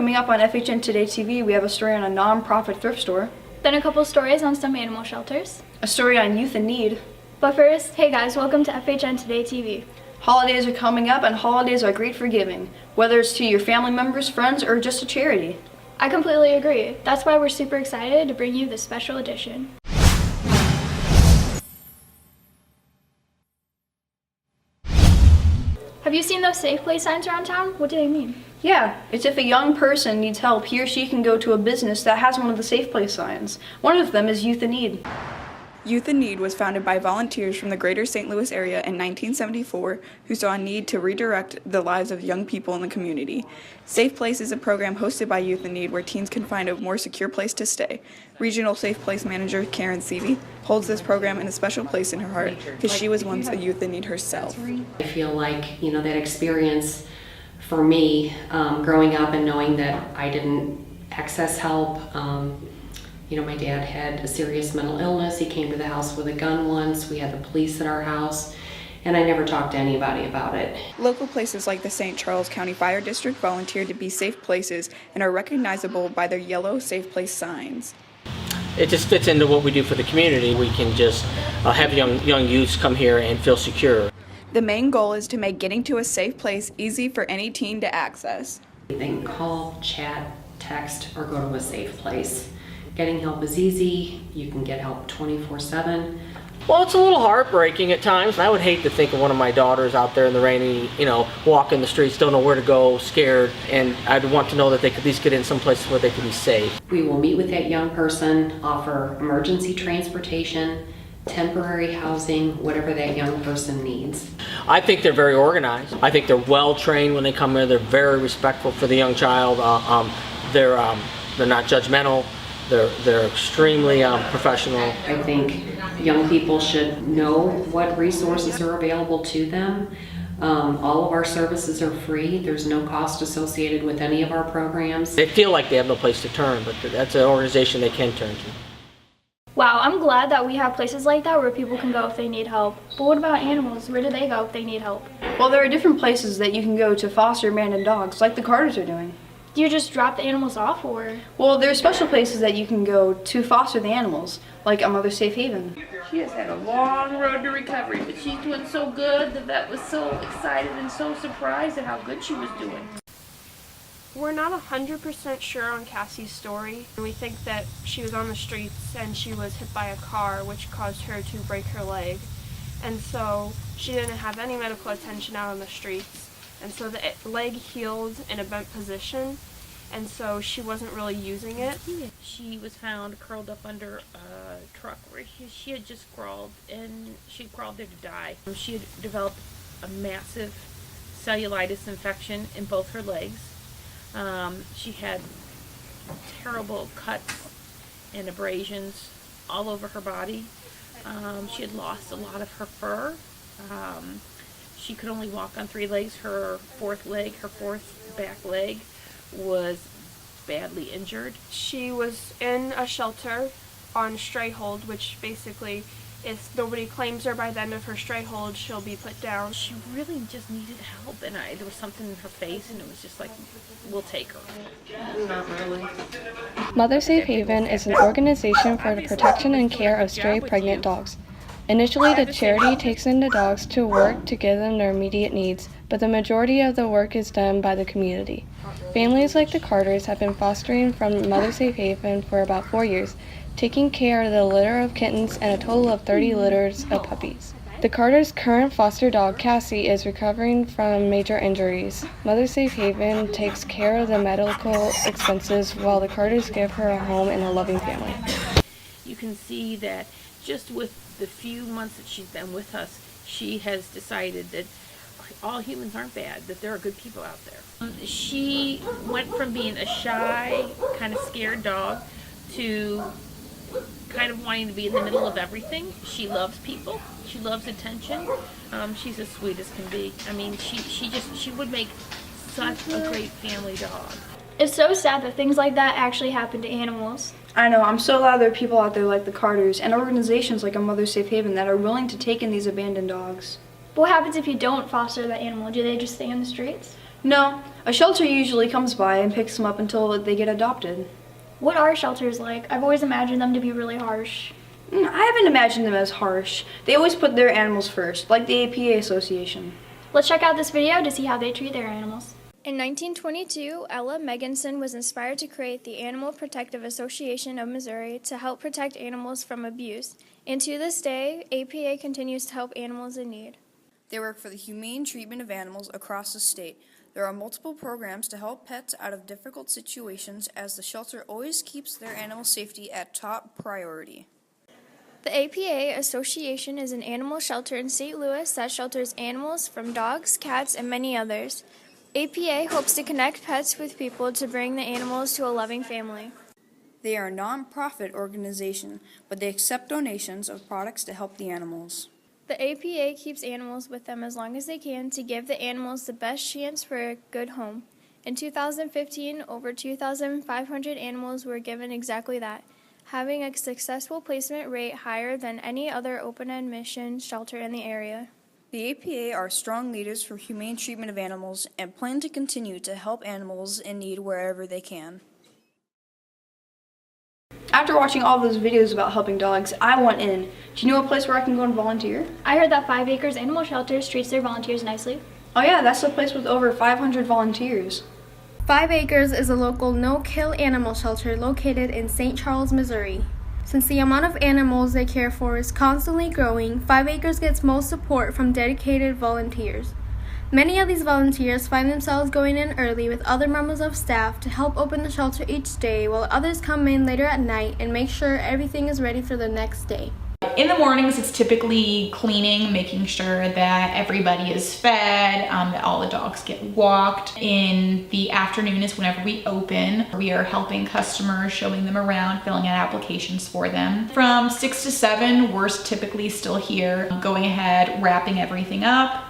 Coming up on FHNtoday TV, we have a story on a non-profit thrift store. Then a couple stories on some animal shelters. A story on youth in need. But first, hey guys, welcome to FHNtoday TV. Holidays are coming up and holidays are great for giving, whether it's to your family members, friends, or just a charity. I completely agree. That's why we're super excited to bring you this special edition. Have you seen those safe play signs around town? What do they mean? Yeah, it's if a young person needs help, he or she can go to a business that has one of the safe play signs. One of them is Youth in Need. Youth in Need was founded by volunteers from the greater St. Louis area in 1974 who saw a need to redirect the lives of young people in the community. Safe Place is a program hosted by Youth in Need where teens can find a more secure place to stay. Regional Safe Place Manager Karen Seavey holds this program in a special place in her heart because she was once a Youth in Need herself. I feel like, that experience for me, growing up and knowing that I didn't access help, my dad had a serious mental illness. He came to the house with a gun once. We had the police at our house, and I never talked to anybody about it. Local places like the St. Charles County Fire District volunteered to be safe places and are recognizable by their yellow Safe Place signs. It just fits into what we do for the community. We can just have young youths come here and feel secure. The main goal is to make getting to a safe place easy for any teen to access. They can call, chat, text, or go to a safe place. Getting help is easy. You can get help 24/7. Well, it's a little heartbreaking at times. I would hate to think of one of my daughters out there in the rainy, walking the streets, don't know where to go, scared, and I'd want to know that they could at least get in some place where they could be safe. We will meet with that young person, offer emergency transportation, temporary housing, whatever that young person needs. I think they're very organized. I think they're well trained when they come here. They're very respectful for the young child. They're not judgmental. They're extremely professional. I think young people should know what resources are available to them. All of our services are free. There's no cost associated with any of our programs. They feel like they have no place to turn, but that's an organization they can turn to. Wow, I'm glad that we have places like that where people can go if they need help. But what about animals? Where do they go if they need help? Well, there are different places that you can go to foster abandoned dogs, like the Carters are doing. Do you just drop the animals off, or? Well, there are special places that you can go to foster the animals, like a Mother Safe Haven. She has had a long road to recovery, but she's doing so good. The vet was so excited and so surprised at how good she was doing. We're not 100% sure on Cassie's story. We think that she was on the streets and she was hit by a car, which caused her to break her leg. And so she didn't have any medical attention out on the streets. And so the leg healed in a bent position, and so she wasn't really using it. She was found curled up under a truck where she had just crawled, and she crawled there to die. She had developed a massive cellulitis infection in both her legs. She had terrible cuts and abrasions all over her body. She had lost a lot of her fur. She could only walk on 3 legs. Her fourth back leg was badly injured. She was in a shelter on stray hold, which basically, if nobody claims her by the end of her stray hold, she'll be put down. She really just needed help, and there was something in her face, and it was just like, we'll take her. Not really. Mother Safe Haven is an organization for the protection and care of stray pregnant dogs. Initially, the charity takes in the dogs to work to give them their immediate needs, but the majority of the work is done by the community. Families like the Carters have been fostering from Mother Safe Haven for about 4 years, taking care of the litter of kittens and a total of 30 litters of puppies. The Carters' current foster dog, Cassie, is recovering from major injuries. Mother Safe Haven takes care of the medical expenses while the Carters give her a home and a loving family. You can see that just with the few months that she's been with us, she has decided that all humans aren't bad, that there are good people out there. She went from being a shy, kind of scared dog to kind of wanting to be in the middle of everything. She loves people. She loves attention. She's as sweet as can be. I mean, she would make such a great family dog. It's so sad that things like that actually happen to animals. I know, I'm so glad there are people out there like the Carters and organizations like a Mother Safe Haven that are willing to take in these abandoned dogs. But what happens if you don't foster that animal? Do they just stay on the streets? No, A shelter usually comes by and picks them up until they get adopted. What are shelters like? I've always imagined them to be really harsh. I haven't imagined them as harsh. They always put their animals first, like the APA Association. Let's check out this video to see how they treat their animals. In 1922, Ella Meganson was inspired to create the Animal Protective Association of Missouri to help protect animals from abuse, and to this day, APA continues to help animals in need. They work for the humane treatment of animals across the state. There are multiple programs to help pets out of difficult situations, as the shelter always keeps their animal safety at top priority. The APA Association is an animal shelter in St. Louis that shelters animals from dogs, cats, and many others. APA hopes to connect pets with people to bring the animals to a loving family. They are a non-profit organization, but they accept donations of products to help the animals. The APA keeps animals with them as long as they can to give the animals the best chance for a good home. In 2015, over 2,500 animals were given exactly that, having a successful placement rate higher than any other open admission shelter in the area. The APA are strong leaders for humane treatment of animals and plan to continue to help animals in need wherever they can. After watching all those videos about helping dogs, I want in. Do you know a place where I can go and volunteer? I heard that 5 Acres Animal Shelters treats their volunteers nicely. Oh yeah, that's the place with over 500 volunteers. 5 Acres is a local no-kill animal shelter located in St. Charles, Missouri. Since the amount of animals they care for is constantly growing, 5 Acres gets most support from dedicated volunteers. Many of these volunteers find themselves going in early with other members of staff to help open the shelter each day, while others come in later at night and make sure everything is ready for the next day. In the mornings, it's typically cleaning, making sure that everybody is fed, that all the dogs get walked. In the afternoon is whenever we open. We are helping customers, showing them around, filling out applications for them. From 6 to 7, we're typically still here, going ahead, wrapping everything up,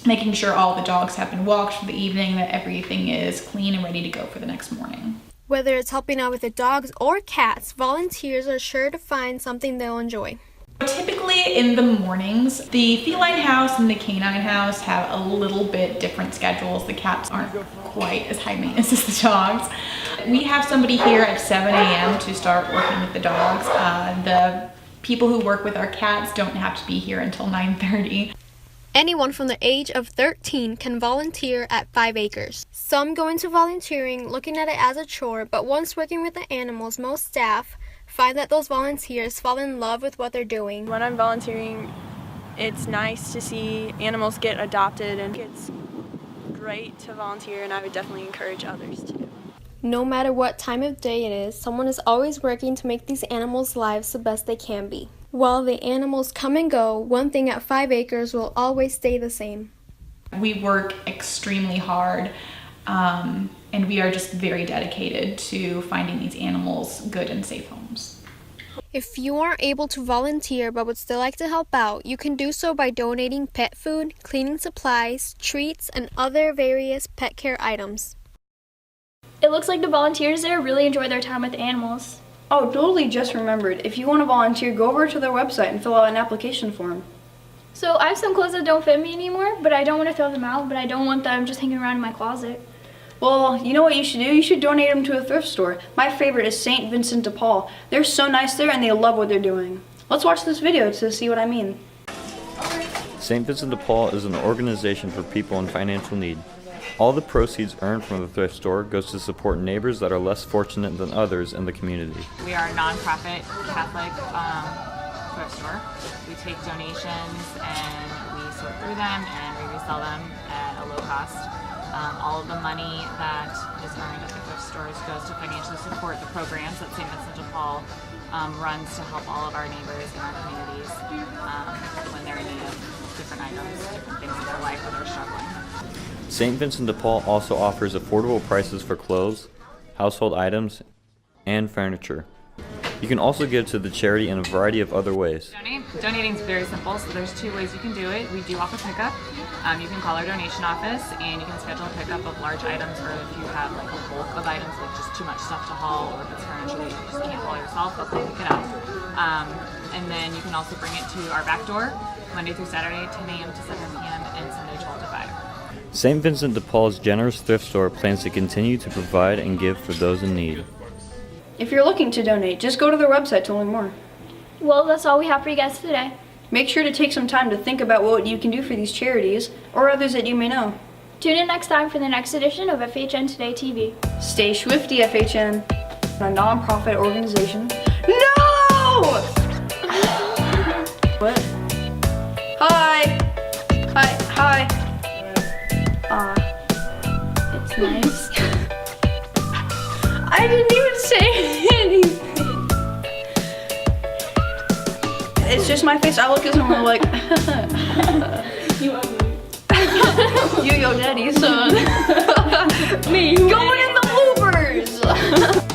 making sure all the dogs have been walked for the evening, that everything is clean and ready to go for the next morning. Whether it's helping out with the dogs or cats, volunteers are sure to find something they'll enjoy. Typically in the mornings, the feline house and the canine house have a little bit different schedules. The cats aren't quite as high maintenance as the dogs. We have somebody here at 7 a.m. to start working with the dogs. The people who work with our cats don't have to be here until 9:30. Anyone from the age of 13 can volunteer at 5 Acres. Some go into volunteering looking at it as a chore, but once working with the animals, most staff find that those volunteers fall in love with what they're doing. When I'm volunteering, it's nice to see animals get adopted, and it's great to volunteer, and I would definitely encourage others to. No matter what time of day it is, someone is always working to make these animals' lives the best they can be. While the animals come and go, one thing at 5 Acres will always stay the same. We work extremely hard, and we are just very dedicated to finding these animals good and safe homes. If you aren't able to volunteer but would still like to help out, you can do so by donating pet food, cleaning supplies, treats, and other various pet care items. It looks like the volunteers there really enjoy their time with the animals. Oh, totally just remembered. If you want to volunteer, go over to their website and fill out an application form. So I have some clothes that don't fit me anymore, but I don't want to throw them out, but I don't want them just hanging around in my closet. Well, you know what you should do? You should donate them to a thrift store. My favorite is St. Vincent de Paul. They're so nice there and they love what they're doing. Let's watch this video to see what I mean. St. Vincent de Paul is an organization for people in financial need. All the proceeds earned from the thrift store goes to support neighbors that are less fortunate than others in the community. We are a nonprofit Catholic thrift store. We take donations and we sort through them and we resell them at a low cost. All of the money that is earned at the thrift stores goes to financially support the programs that St. Vincent de Paul runs to help all of our neighbors in our communities when they're in need of different items, different things in their life where they're struggling. St. Vincent de Paul also offers affordable prices for clothes, household items, and furniture. You can also give to the charity in a variety of other ways. Donating is very simple, so there's 2 ways you can do it. We do offer pickup. You can call our donation office and you can schedule a pickup of large items, or if you have like a bulk of items, like just too much stuff to haul, or if it's furniture that you just can't haul yourself, they'll pick it up. And then you can also bring it to our back door, Monday through Saturday, 10 a.m. to 7 p.m. and Sunday, 12 to 5. St. Vincent de Paul's generous thrift store plans to continue to provide and give for those in need. If you're looking to donate, just go to their website to learn more. Well, that's all we have for you guys today. Make sure to take some time to think about what you can do for these charities or others that you may know. Tune in next time for the next edition of FHN Today TV. Stay swifty, FHN, a non-profit organization. No! What? Hi! Hi! It's nice. I didn't even say anything. It's just my face. I look at someone like, You ugly. you your daddy, son. Me. Going in the bloopers.